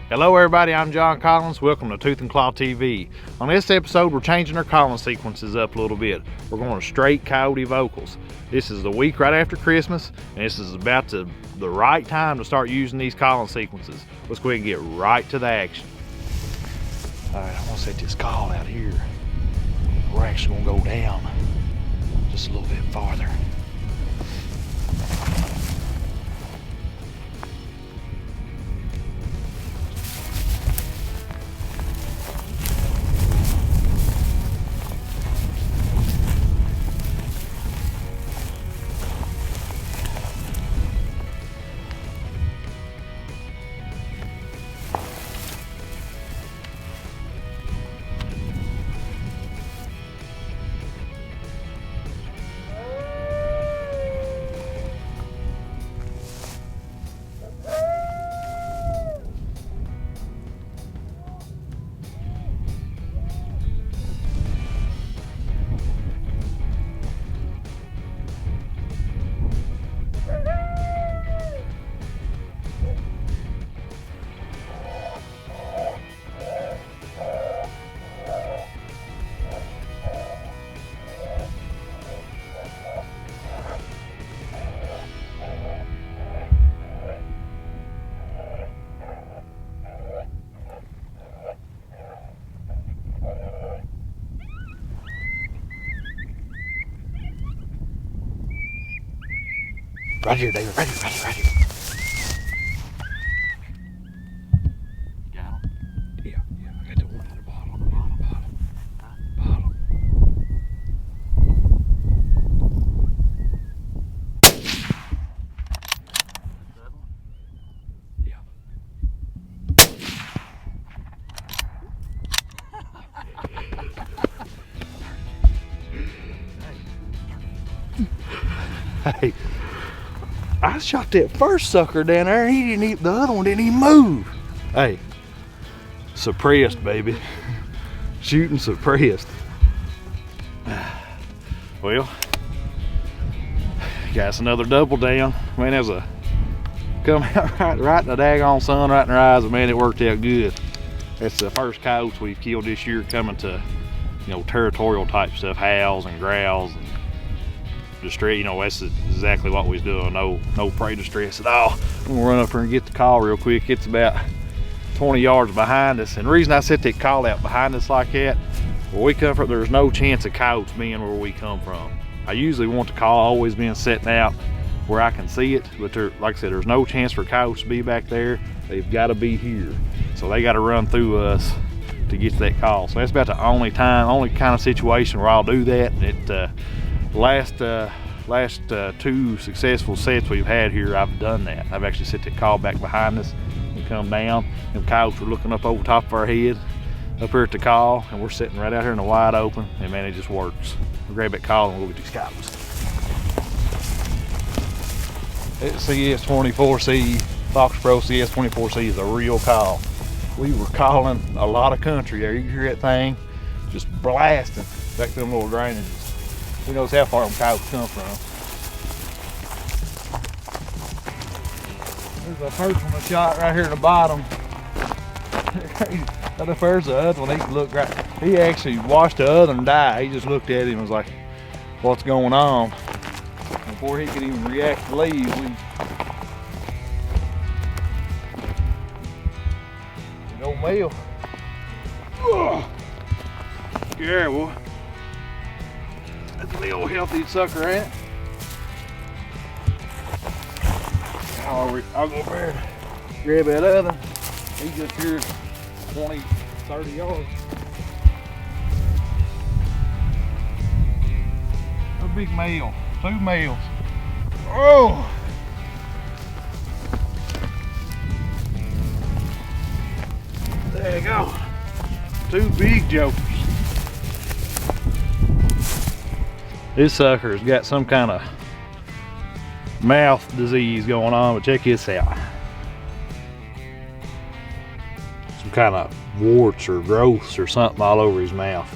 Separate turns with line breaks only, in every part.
Hello everybody, I'm Jon Collins. Welcome to Tooth and Claw TV. On this episode, we're changing our calling sequences up a little bit. We're going straight coyote vocals. This is the week right after Christmas, and this is about the right time to start using these calling sequences. Let's go ahead and get right to the action. All right, I'm gonna set this call out here. We're actually gonna go down just a little bit farther. Right here, David, right here. You got him? Yeah, I got the one at the bottom. Yeah. Hey. I shot that first sucker down there and the other one didn't even move. Hey, suppressed, baby. Shooting suppressed. Well, got another double down. Man, there's a come out right in the daggone sun, right in their eyes, but man, it worked out good. That's the first coyotes we've killed this year coming to, territorial type stuff, howls and growls and distress. That's exactly what we was doing. No prey distress at all. I'm gonna run up here and get the call real quick. It's about 20 yards behind us, and the reason I set that call out behind us like that, where we come from, there's no chance of coyotes being where we come from. I usually want the call always being setting out where I can see it, but like I said, there's no chance for coyotes to be back there. They've got to be here, so they got to run through us to get to that call. So that's about the only kind of situation where I'll do that. Last two successful sets we've had here, I've done that. I've actually set that call back behind us and come down. Them coyotes were looking up over top of our head, up here at the call, and we're sitting right out here in the wide open, and man, it just works. We'll grab that call and we'll get these coyotes. It's CS24C, Fox Pro CS24C is a real call. We were calling a lot of country there. You can hear that thing just blasting back to them little drainages. Who knows how far them coyotes come from. There's a first one I shot right here in the bottom. There's the other one. He looked right. He actually watched the other one die. He just looked at him and was like, "What's going on?" Before he could even react to leave, no male. Yeah, boy. That's a little healthy sucker, ain't it? I'll go over there and grab that other. He's just here 20, 30 yards. A big male, 2 males. Oh! There you go. 2 big jokers. This sucker's got some kind of mouth disease going on, but check this out. Some kind of warts or growths or something all over his mouth.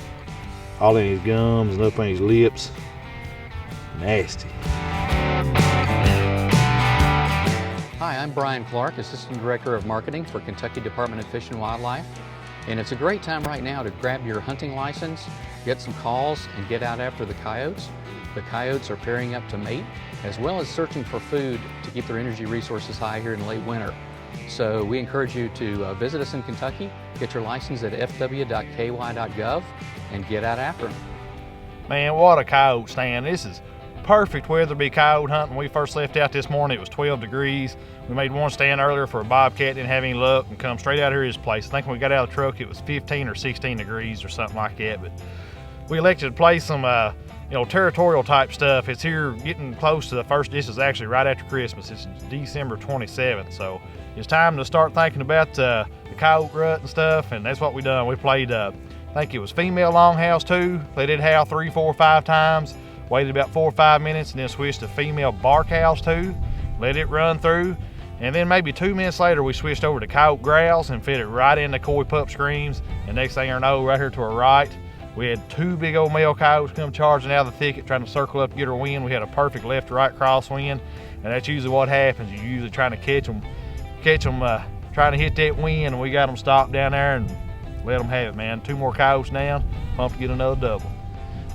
All in his gums and up on his lips. Nasty.
Hi, Hi, I'm Brian Clark, Assistant Director of Marketing for Kentucky Department of Fish and Wildlife. And it's a great time right now to grab your hunting license, get some calls, and get out after the coyotes. The coyotes are pairing up to mate, as well as searching for food to keep their energy resources high here in late winter. So we encourage you to visit us in Kentucky, get your license at fw.ky.gov, and get out after them.
Man, what a coyote stand. This is perfect weather to be coyote hunting. When we first left out this morning, it was 12 degrees. We made one stand earlier for a bobcat, didn't have any luck, and come straight out here to this place. I think when we got out of the truck, it was 15 or 16 degrees or something like that. But we elected to play some territorial type stuff. It's here getting close to the first. This is actually right after Christmas. It's December 27th, so it's time to start thinking about the coyote rut and stuff, and that's what we done. We played, I think it was female longhouse too. They did howl 3, 4, 5 times, waited about 4 or 5 minutes, and then switched to female bark house too, let it run through, and then maybe 2 minutes later we switched over to coyote growls and fit it right into coy pup screams, and next thing you know, right here to our right, we had 2 big old male coyotes come charging out of the thicket trying to circle up to get our wind. We had a perfect left to right crosswind, and that's usually what happens. You're usually trying to catch them trying to hit that wind, and we got them stopped down there and let them have it, man. 2 more coyotes down, pumped to get another double.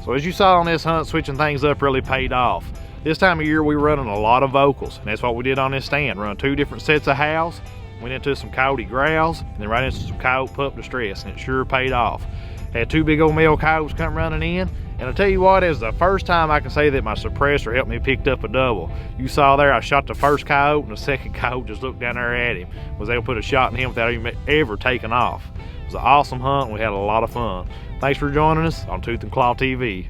So as you saw on this hunt, switching things up really paid off. This time of year we were running a lot of vocals, and that's what we did on this stand. Run 2 different sets of howls, went into some coyote growls, and then right into some coyote pup distress, and it sure paid off. Had 2 big old male coyotes come running in, and I'll tell you what, it's the first time I can say that my suppressor helped me pick up a double. You saw there, I shot the first coyote, and the second coyote just looked down there at him. Was able to put a shot in him without even ever taking off. It was an awesome hunt, and we had a lot of fun. Thanks for joining us on Tooth and Claw TV.